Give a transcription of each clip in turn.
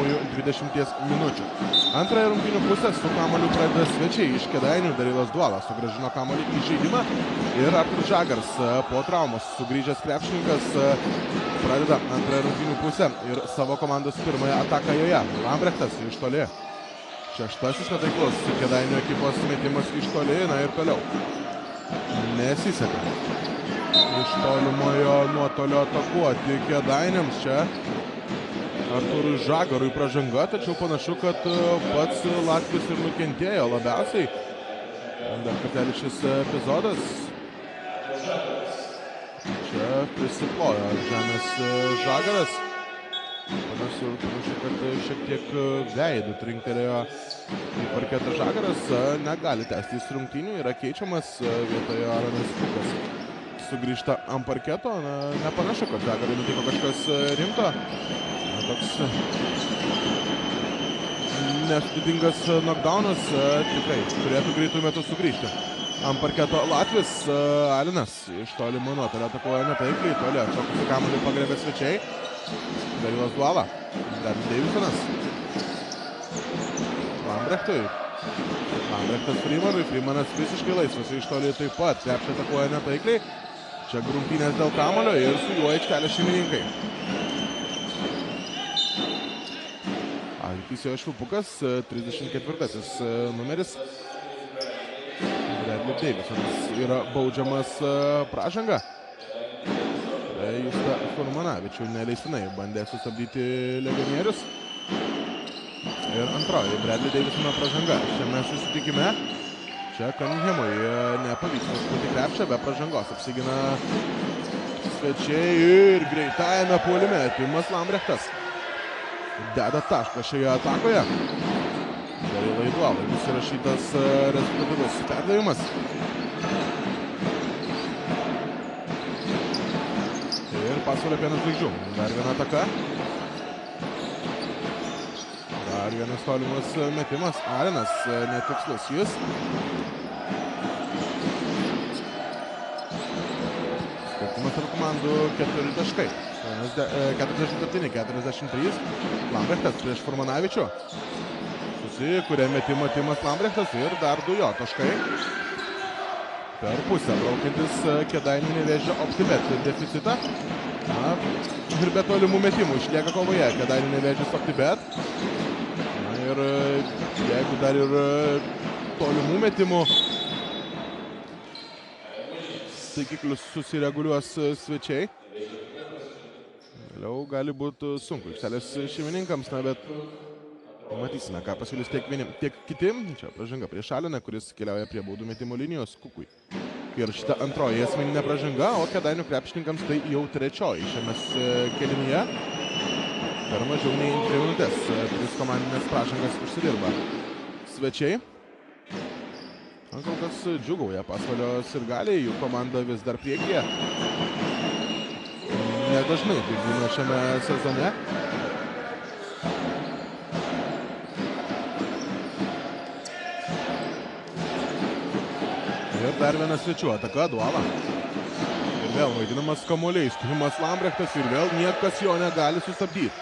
pirmųjų 20 minučių. Antrąją rungtynių pusę su kamuoliu pradeda svečiai iš Kėdainių. Darilas Duolas sugrąžino kamuolį į žaidimą ir Artur Žagars po traumos sugrįžęs krepšininkas pradeda antrąją rungtynių pusę ir savo komandos pirmąją ataką joje. Lambrechtas iš toli. Šeštasis netaiklus Kėdainių ekipos metimas iš toli, na ir toliau. Nesiseka. Iš tolimojo nuotolio atakuoti Kėdainiams čia Arturui Žagarui pražanga, tačiau panašu, kad pats Latvis ir nukentėjo labiausiai. Dar kartelį šis epizodas. Čia prisiplojo žemės Žagaras. Panašu, kad šiek tiek veidų trinktelėjo į parketą Žagaras. Negali tęsti rungtynių, yra keičiamas vietoje Aronas Kukas. Sugrįžta ant parketo, nepanašu, kad Žagarui nutiko kažkas rimto. Toks nesudėtingas knockdownas, tikrai turėtų greitų metų sugrįžti. Ant parketo Latvis, Alinas iš tolimo nuotolio atakuoja netaikliai, toli atšokusi kamuolį pagriebė svečiai. Darilas Duala, David Davisonas. Lambrechtui. Lambrechtas Freemanui, Freemanas visiškai laisvas iš toli taip pat. Krepšį atakuoja netaikliai. Čia grumtynės dėl kamuolio ir su juo aikštelės šeimininkai. Teisėjo Švilpukas, 34-asis numeris. Bradley Davisonas yra baudžiamas pražanga. Justą Furmanavičių neleistinai bandė sustabdyti legionierius. Ir antroji Bradley Davisono pražanga šiame susitikime. Čia Cunninghamui nepavyks paskuti krepšę be pražangos. Apsigina svečiai ir greitajame puolime Timas Lambrechtas deda tašką šioje atakoje. Darilai Dualai bus įrašytas rezultatyvus perdavimas. Ir pasvalio Pieno žvaigždžių. Dar viena ataka. Dar vienas tolimas metimas. Alinas netikslus jis. Skirtumas tarp komandų 4 taškai. 47-43. Lambrechtas prieš Furmanavičių. Susikuria metimą Timas Lambrechtas ir dar 2 jo taškai. Per pusę braukiantis Kėdainių Nevėžio OptiBet deficitą. Ir be tolimų metimų išlieka kovoje Kėdainių Nevėžis OptiBet. Ir jeigu dar ir tolimų metimų taikiklius susireguliuos svečiai, vėliau gali būti sunku aikštelės šeimininkams, bet matysime, ką pasiūlys tiek vieni, tiek kiti. Čia pražanga prieš Aliną, kuris keliauja prie baudų metimo linijos Kukui. Ir šita antroji asmeninė pražanga, o Kėdainių krepšininkams tai jau trečioji šiame kėlinyje. Per mažiau nei 3 minutės 3 komandinės pražangas užsidirba svečiai. Kol kas džiugauja Pasvalio sirgaliai, jų komanda vis dar priekyje. Nedažnai tai būna šiame sezone. Ir dar viena svečių ataka, Duala. Ir vėl vaidinamas kamuoliais, Timas Lambrechtas ir vėl niekas jo negali sustabdyti.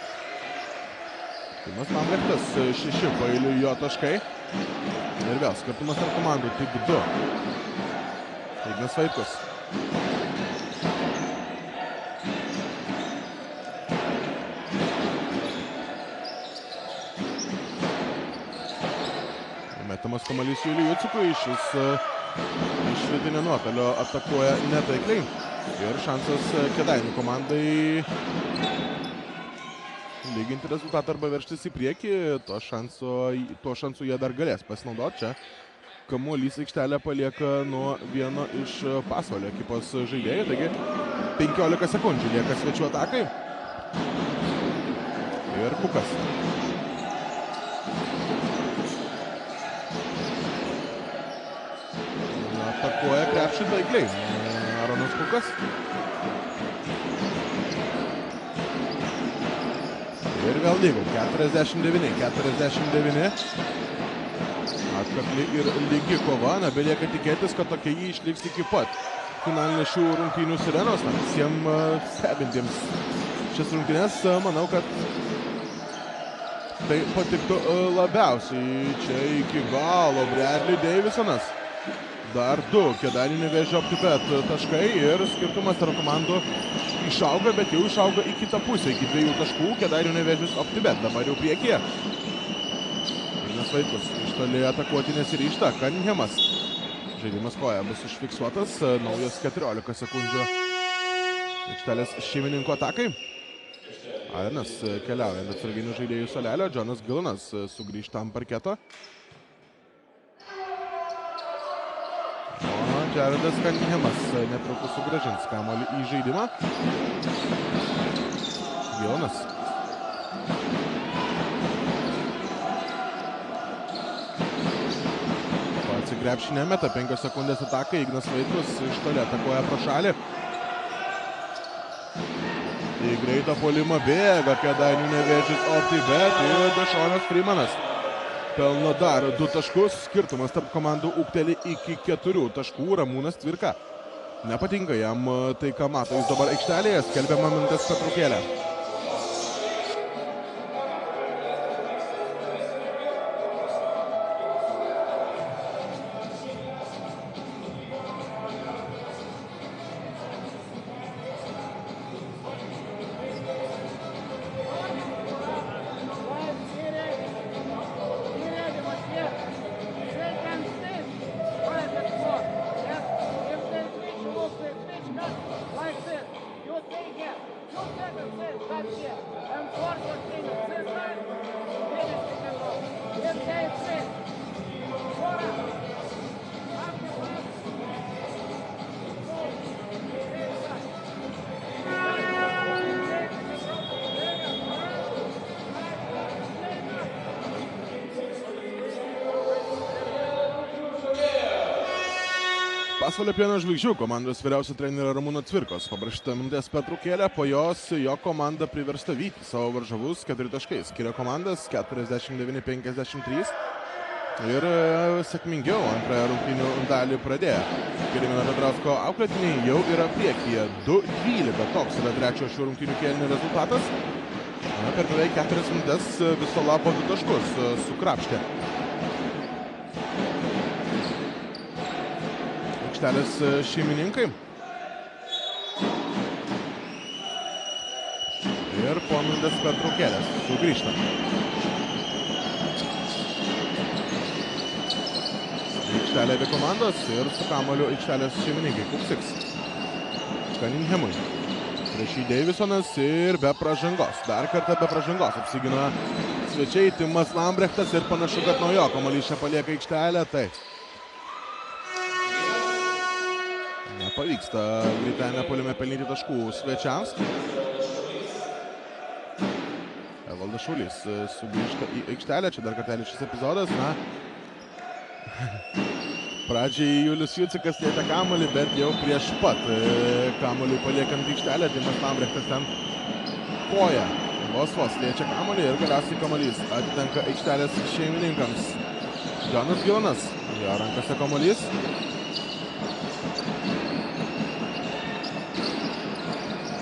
Timas Lambrechtas 6 paeiliui jo taškai. Ir vėl skirtumas tarp komandų tik 2. Ignas Vaitkus. Metamas kamuolys Juliui Jucukui, šis iš vidutinio nuotolio atakuoja netaikliai. Ir šansas Kėdainių komandai lyginti rezultatą arba veržtis į priekį. Tuo šansu jie dar galės pasinaudoti. Čia kamuolys aikštelę palieka nuo vieno iš Pasvalio ekipos žaidėjų. Taigi 15 sekundžių lieka svečių atakai. Ir Kukas. Atakuoja krepšį taikliai. Aronas Kukas. Ir vėl lygiai. 49. Atkakli ir lygi kova. Belieka tikėtis, kad tokia jį išliks iki pat finalinės šių rungtynių sirenos. Visiems stebintiems šias rungtynės, manau, kad tai patiktų labiausiai. Čia iki galo Bradley Davisonas. Dar 2 Kėdainių Nevėžio OptiBet taškai ir skirtumas tarp komandų išauga, bet jau išauga į kitą pusę, iki 2 taškų. Kėdainių Nevėžis OptiBet dabar jau priekyje. Ignas Vaitkus iš toli atakuoti nesiryžta. Cunningamas. Žaidimas koja bus užfiksuotas. Naujas 14 sekundžių aikštelės šeimininko atakai. Arenas keliaujant atsarginių žaidėjų salelio. Jonas Gillanas sugrįžta ant parketo. O Jaredas Cunningamas netrukus sugrąžins kamuolį į žaidimą. Gillanas. Pats į krepšį nemeta. 5 sekundės atakai. Ignas Vaitkus iš toli atakuoja pro šalį. Į greitą puolimą bėga Kėdainių Nevėžis OptiBet ir Dešonas Freemanas pelno dar 2 taškus. Skirtumas tarp komandų ūgteli iki 4 taškų. Ramūnas Tvirka. Nepatinka jam tai, ką mato jis dabar aikštelėje. Skelbiama minutės pertraukėlė. Pasvalio Pieno žvaigždžių komandos vyriausio trenerio Ramūno Tvirkos paprašyta minutės pertraukėlė, po jos jo komanda priversta vyti savo varžovus 4 taškais. Skiria komandas 49-53 ir sėkmingiau antrąją rungtynių dalį pradėjo. Gedimino Petrausko auklėtiniai jau yra priekyje 2-12. Toks yra trečio šių rungtynių kėlinio rezultatas. Per beveik 4 minutės viso labo 2 taškus sukrapštė. Aikštelės šeimininkai. Ir po minutės pertraukėlės sugrįžta. Aikštelė be komandos ir su kamuoliu aikštelės šeimininkai. Kupsiks. Cunninghamui. Prieš jį Davisonas ir be pražangos. Dar kartą be pražangos apsigina svečiai Timas Lambrechtas ir panašu, kad nuo jo kamuolys čia palieka aikštelę. Taip. Nepavyksta greitajame puolime pelnyti taškų svečiams. Evaldas Šaulys sugrįžta į aikštelę. Čia dar kartelį šis epizodas. Na, pradžiai Julius Jucikas lietė kamuolį, bet jau prieš pat kamuolį paliekant aikštelę. Timas Lambrechtas ten koja. Vos liečia kamuolį ir galiausiai kamuolys atitenka aikštelės šeimininkams. Jonas Gillanas. Jo rankose kamuolys.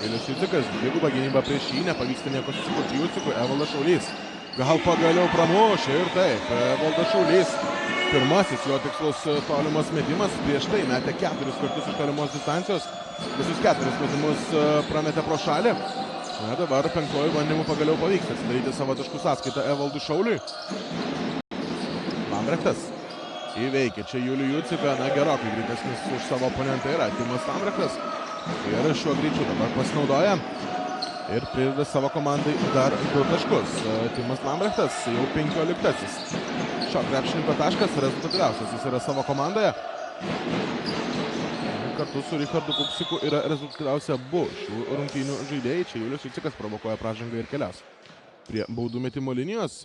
Julius Jucikas, dvigubą gynybą prieš jį, nepavyksta nieko susikurti Jucikui. Evaldas Šaulys gal pagaliau pramušė ir taip. Evaldas Šaulys, pirmasis jo tikslus tolimas metimas, prieš tai metė 4 kartus iš tolimos distancijos, visus 4 metimus prametė pro šalį. Na, dabar 5 bandymų pagaliau pavyks atsidaryti savo taškų sąskaitą Evaldui Šauliui. Lambrechtas įveikia čia Julių Juciką, na, gerokai greitesnis už savo oponentą yra Timas Lambrechtas. Ir šiuo greičiu dabar pasinaudoja ir prideda savo komandai dar 2 taškus. Timas Lambrechtas jau 15-asis. Šio krepšininko taškas rezultatyviausias, jis yra savo komandoje. Kartu su Richardu Kupsiku yra rezultatyviausia abu šių rungtynių žaidėjai. Čia Julius Jucikas provokuoja pražangą ir kelias prie baudų metimo linijos.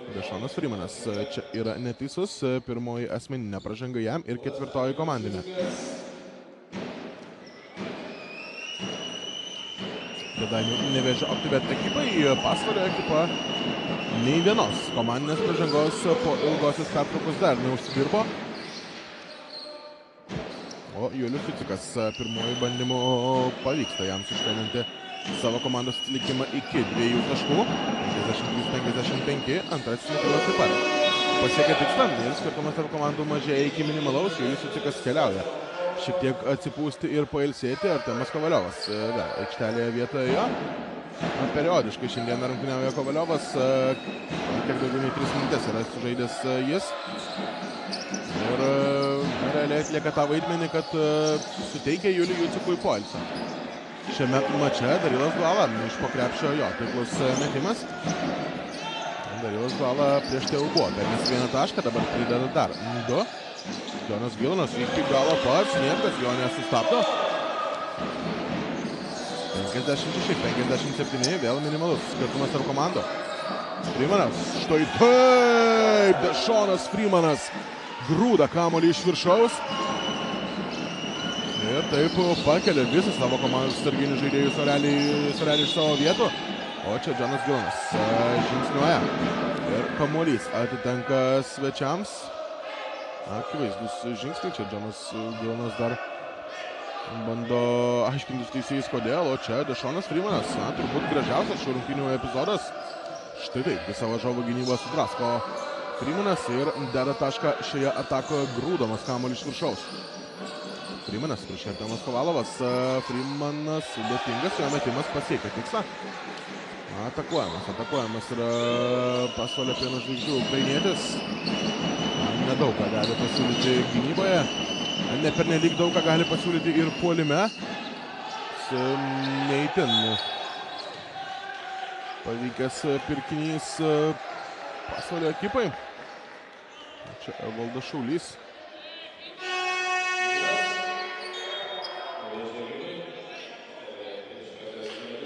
Dešonas Freemanas čia yra neteisus, pirmoji asmeninė pražanga jam ir 4 komandinė. Kėdainių Nevėžio OptiBet ekipai, Pasvalio ekipa nei vienos komandinės pražangos po ilgosios pertraukos dar neužsidirbo. O o Julius Sucikas pirmuoju bandymu pavyksta jam sušvelninti savo komandos atsilikimą iki 2 taškų. 53-55, antrasis metimas taip pat pasiekia tikslą ir skirtumas tarp komandų mažėja iki minimalaus. Julius Sucikas keliauja šiek tiek atsipūsti ir pailsėti. Artemas Kovaliovas vėl aikštelėje vietoje jo. Periodiškai šiandien rungtyniauja Kovaliovas. Kiek daugiau nei 3 minutės yra sužaidęs jis. Ir realiai atlieka tą vaidmenį, kad suteikia Juliui Jucikui poilsio. Šiame mače Darilas Guala iš po krepšio jo taiklus metimas. Darilas Guala prieš tai jau buvo pelnęs 1 tašką, dabar prideda dar 2. Jonas Gilonas iki galo pats, niekas jo nesustabdo. 56-57, vėl minimalus skirtumas tarp komandų. Freemanas, štai taip, Dešonas Freemanas grūda kamuolį iš viršaus. Ir taip pakelia visą savo komandos sarginių žaidėjų sorelį iš savo vietų. O čia Jonas Gilonas žingsniuoja. Ir kamuolys atitenka svečiams. Akivaizdus žingsniai. Čia Jonas Gilonas dar bando aiškintis teisėjais kodėl. O čia Dešonas Freemanas. Turbūt gražiausias šių rungtynių epizodas. Štai taip, visą varžovų gynybą sudrasko Freemanas ir deda tašką šioje atakoje grūdamas kamuolį iš viršaus. Freemanas prieš Artemas Kovalovas. Freemanas sudėtingas, jo metimas pasiekia tikslą. Atakuojamas yra Pasvalio Pieno žvaigždžių ukrainietis. Nedaug ką gali pasiūlyti gynyboje. Ne pernelyg daug ką gali pasiūlyti ir puolime. Neįtin pavykęs pirkinys Pasvalio ekipai. Čia Evaldas Šaulys.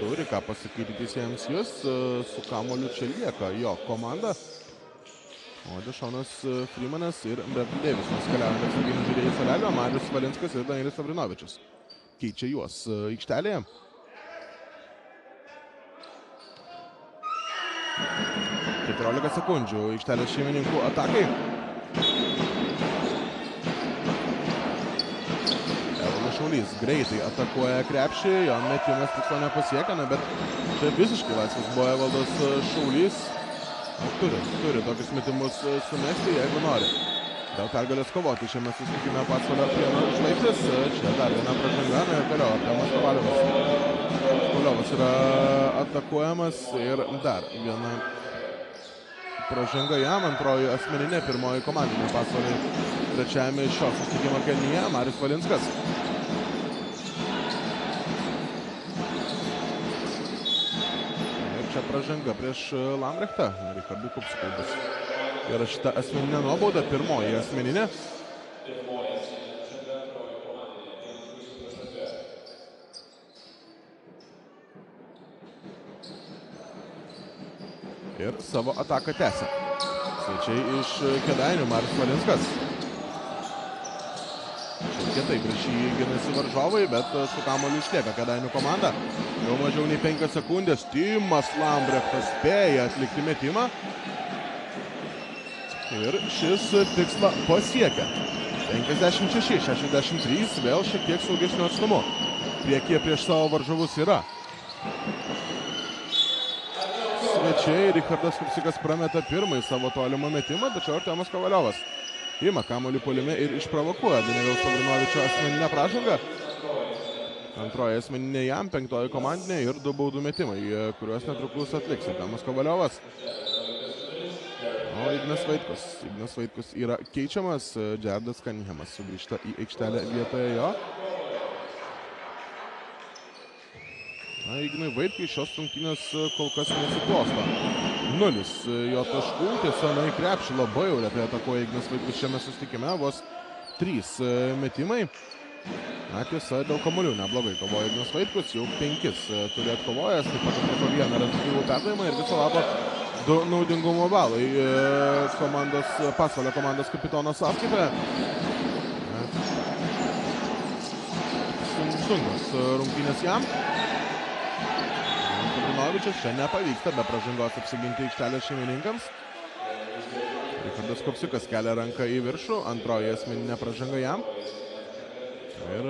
Turi ką pasakyti teisėjams jis, su kamuoliu čia lieka jo komanda. O Dešonas Freemanas ir Bradley Davisonas keliaujant atsarginių žaidėjų suolelio. Marius Valinskas ir Danielis Lavrinovičius keičia juos aikštelėje. 14 sekundžių aikštelės šeimininkų atakai. Šaulys greitai atakuoja krepšį, jo metimas tikslo nepasiekia, bet čia visiškai laisvas buvo Evaldas Šaulys. Turi tokius metimus sumesti, jeigu nori. Dėl pergalės kovoti šiame susitikime Pasvalio Pieno žvaigždės. Čia dar viena pražanga, ir toliau Artemas Kovaliovas. Kovaliovas yra atakuojamas ir dar viena pražanga jam, antroji asmeninė, pirmoji komandinė Pasvalio trečiajame šio susitikimo kėlinyje Marius Valinskas. Čia pražanga prieš Lambrechtą, Richardui Kupskui bus įrašyta asmeninė nuobauda, pirmoji asmeninė. Ir savo ataką tęsia svečiai iš Kėdainių, Marius Valinskas. Kietai prieš jį ginasi varžovai, bet su kamuoliu išlieka Kėdainių komanda. Jau mažiau nei 5 sekundės. Timas Lambrechtas spėja atlikti metimą. Ir šis tikslą pasiekia. 56-63, vėl šiek tiek saugesniu atstumu. Priekyje prieš savo varžovus yra. Svečiai Richardas Kupsikas prameta pirmąjį savo tolimą metimą, tačiau Artemas Kovaliovas ima kamuolį puolime ir išprovokuoja Danieliaus Lavrinovičio asmeninę pražangą. Antroji asmeninė jam, 5 komandinė ir 2 baudų metimai, kuriuos netrukus atliks Artemas Kovaliovas. O Ignas Vaitkus yra keičiamas, Džerdas Cunningamas sugrįžta į aikštelę vietoje jo. Ignui Vaitkui šios rungtynės kol kas nesiklosto. 0 jo taškų, tiesa, į krepšį labai jau retai atakuoja Ignas Vaitkus šiame susitikime, vos 3 metimai. Tiesa, dėl kamuolių neblogai kovoja Ignas Vaitkus, jau 5 turi atkovojęs, taip pat atliko 1 rezultatyvų perdavimą ir viso labo 2 naudingumo balai Pasvalio komandos kapitono sąskaitoje. Sunkios rungtynės jam. Lavrinovičius čia nepavyksta be pražangos apsiginti aikštelės šeimininkams. Richardas Kupsikas kelia ranką į viršų, antroji asmeninė pražanga jam. Ir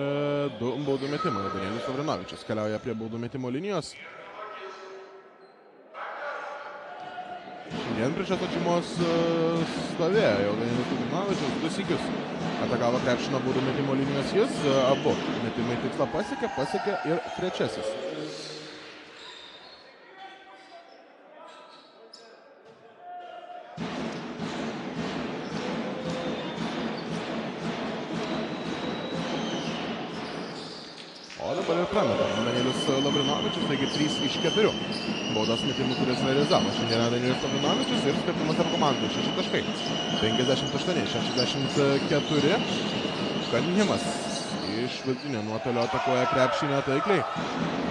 2 baudų metimai. Danielius Lavrinovičius keliauja prie baudų metimo linijos. Šiandien prieš atsačymos stovėjo jau Danielius Lavrinovičius 2 sykius. Atakavo krepšino baudų metimo linijos jis. Abu metimai tikslą pasiekė ir trečiasis. O dabar ir prameta Danielius Lavrinovičius, taigi 3 iš 4 baudos metimų, kuris realizavo šiandieną Danielius Lavrinovičius ir skirtumas tarp komandų 6 taškai. 58-64. Cunningamas iš vidutinio nuotolio atakuoja krepšinio taikliai.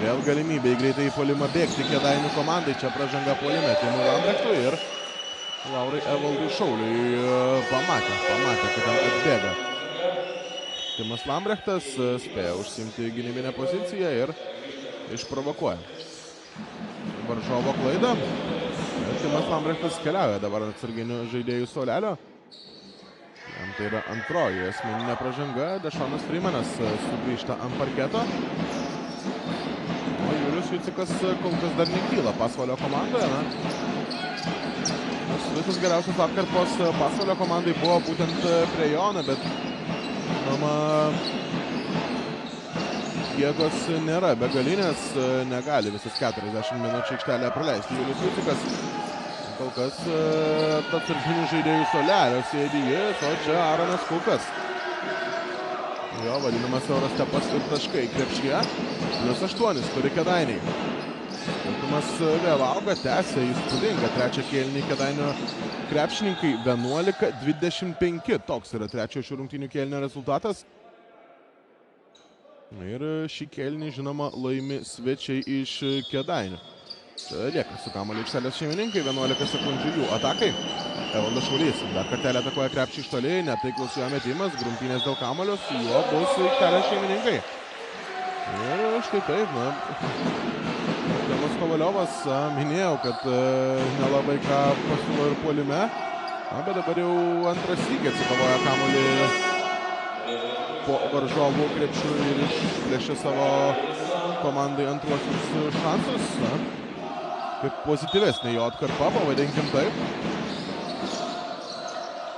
Vėl galimybė į greitai į puolimą bėgti Kėdainių komandai. Čia pražanga puolime Timui Lambrechtui ir Laurai Evaldui Šauliui pamatė, kad ten atbėga. Timas Lambrechtas spėjo užsimti gynybinę poziciją ir išprovokuoja varžovo klaidą. Timas Lambrechtas keliauja dabar atsarginių žaidėjų suolelio. Jam tai yra antroji asmeninė pražanga. Dešonas Freemanas sugrįžta ant parketo. O Julius Jucikas kol kas dar nekyla Pasvalio komandoje. Visos geriausios atkarpos Pasvalio komandai buvo būtent prie Jono, bet jėgos nėra begalinės, negali visas 40 minučių aikštelėje praleisti Julius Jucikas. Kol kas atsarginių žaidėjų suolelio sėdi jis, o čia Aronas Kukas. Jo vadinamas Eurostepas ir taškai krepšyje. +8 turi Kėdainiai. Skirtumas vėl auga, tęsia įspūdingą trečią kėlinį Kėdainių krepšininkai 11-25. Toks yra trečiojo šių rungtynių kėlinio rezultatas. Ir šį kėlinį, žinoma, laimi svečiai iš Kėdainių. Čia lieka su kamuoliu aikštelės šeimininkai, 11 sekundžių jų atakai. Evaldas Šaulys dar kartelį atakuoja krepšį iš toli, netaiklus jo metimas, grumtynės dėl kamuolio, su juo bus aikštelės šeimininkai. Ir štai taip, Tomas Kovaliovas, minėjau, kad nelabai ką pasiūlo ir puolime, bet dabar jau antras sykį atsikovoja kamuolį po varžovų krepšių ir išplėšė savo komandai antruosius šansus. Kaip pozityvesnė jo atkarpa, pavadinkim taip.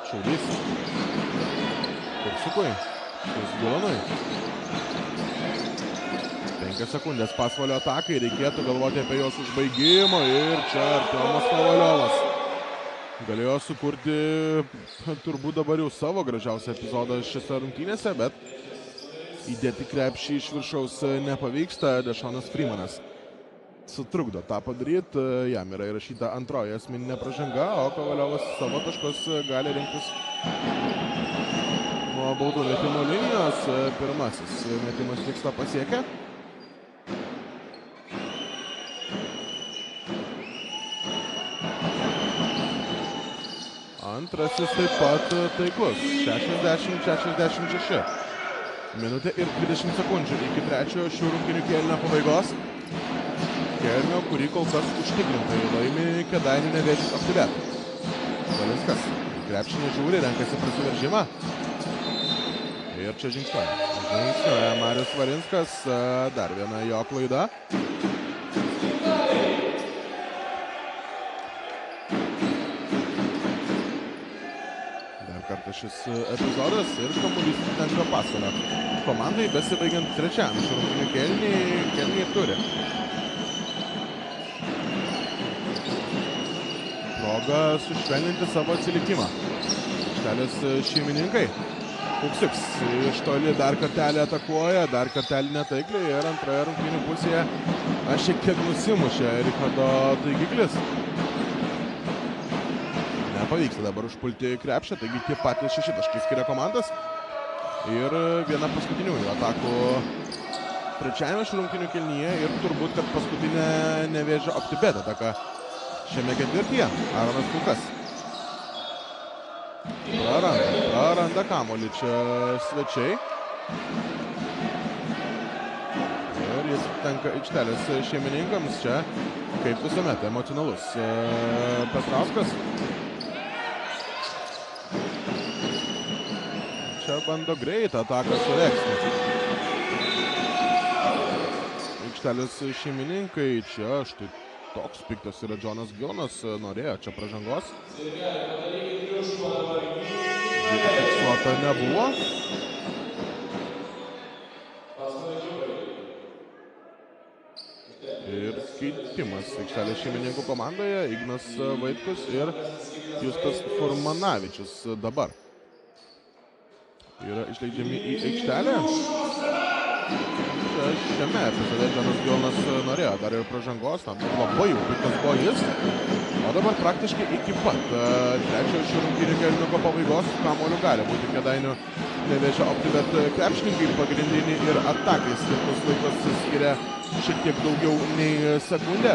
Šaulys. Kursukui. Gilanui. 5 sekundės Pasvalio atakai, reikėtų galvoti apie jos užbaigimą ir čia Artiomas Kovaliovas. Galėjo sukurti turbūt dabar jau savo gražiausią epizodą šiose rungtynėse, bet įdėti krepšį iš viršaus nepavyksta. Dešonas Freemanas sutrukdo tą padaryti, jam yra įrašyta antroji asmeninė pražanga, o Kovaliovas savo taškus gali rinktis nuo baudų metimo linijos. Pirmasis metimas tikslą pasiekė. Antrasis taip pat taiklus, 60-66. Minutė ir 20 sekundžių iki trečiojo šių rungtynių kėlinio pabaigos. Kėlinio, kurį kol kas užtikrintai laimi Kėdainių Nevėžis Aktyvet. Valinskas krepšinį žiūri, renkasi prasiveržimą. Ir čia žingsniuoja Marius Valinskas, dar viena jo klaida. Šis epizodas ir kamuolys tenka Pasvalio komandai, besibaigiant trečiam šių rungtynių kėlinį turi. Proga sušvelninti savo atsilikimą. Aikštelės šeimininkai. Kuksiks iš toli dar kartelį atakuoja, dar kartelį netaikliai ir antroje rungtynių pusėje šiek tiek nusimušė Richardo taikiklis. Pavyksta dabar užpulti krepšę, taigi tie patys 6 taškai skiria komandas. Ir viena paskutiniųjų atakų trečiajame šių rungtynių kėlinyje ir turbūt, kad paskutinė Nevėžio Aktyvet ataka šiame ketvirtyje. Aronas Kukas. Praranda kamuolį čia svečiai. Ir jis tenka aikštelės šeimininkams čia, kaip visuomet, emocionalus Petrauskas. Čia bando greitą ataką sureikšti. aikštelės šeimininkai. Čia štai toks piktas yra Džonas Gilonas, norėjo čia pražangos. Fiksuota nebuvo. Ir keitimas aikštelės šeimininkų komandoje. Ignas Vaitkus ir Justas Furmanavičius dabar yra išleidžiami į aikštelę. Šiame epizode Džonas Gilonas norėjo dar ir pražangos, labai jau piktas buvo jis. O dabar praktiškai iki pat trečiojo šių rungtynių kėlinuko pabaigos kamuoliu gali būti Kėdainių Nevėžio OptiBet krepšininkai. Pagrindinį ir atakai skirtus laikus skiria šiek tiek daugiau nei sekundę.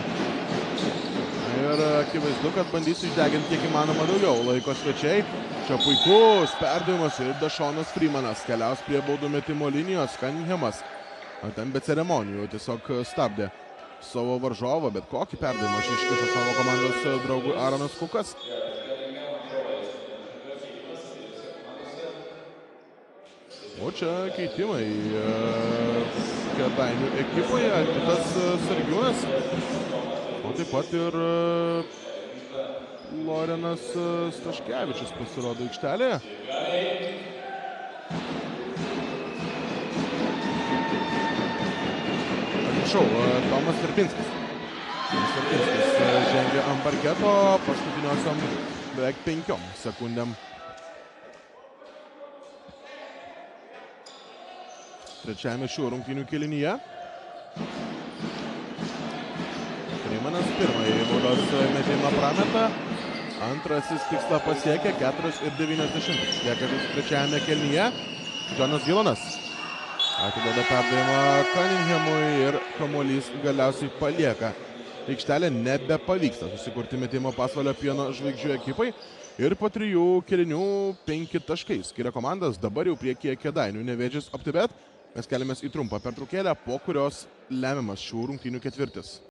Ir akivaizdu, kad bandys išdeginti kiek įmanoma daugiau laiko svečiai. Čia puikus perdavimas ir Dešonas Freemanas keliaus prie baudų metimo linijos. Cunninghamas ten be ceremonijų tiesiog stabdė savo varžovą, bet kokį perdavimą čia iškišo savo komandos draugui Aaronas Kukas. O čia keitimai Kėdainių ekipoje. Kitas Sargiūnas, o taip pat ir Lorenas Staškevičius pasirodo aikštelėje. Tomas Verpinskis. Žengia ant parketo paskutiniosiam beveik 5 sekundėm. Trečiajame šių rungtynių kėlinyje. Freemanas pirmąjį baudos metimą prameta. Antrasis tikslą pasiekė 4,90. Tiek trečiajame kėlinyje. Džonas Gilonas atiduoda perdavimą Cunninghamui ir kamuolys galiausiai palieka aikštelę. Nebepavyksta susikurti metimo pasvalio Pieno žvaigždžių ekipai. Ir po 3 kėlinių 5 taškai skiria komandas. Dabar jau priekyje Kėdainių Nevėžis OptiBet. Mes keliamės į trumpą pertraukėlę, po kurios lemiamas šių rungtynių ketvirtis.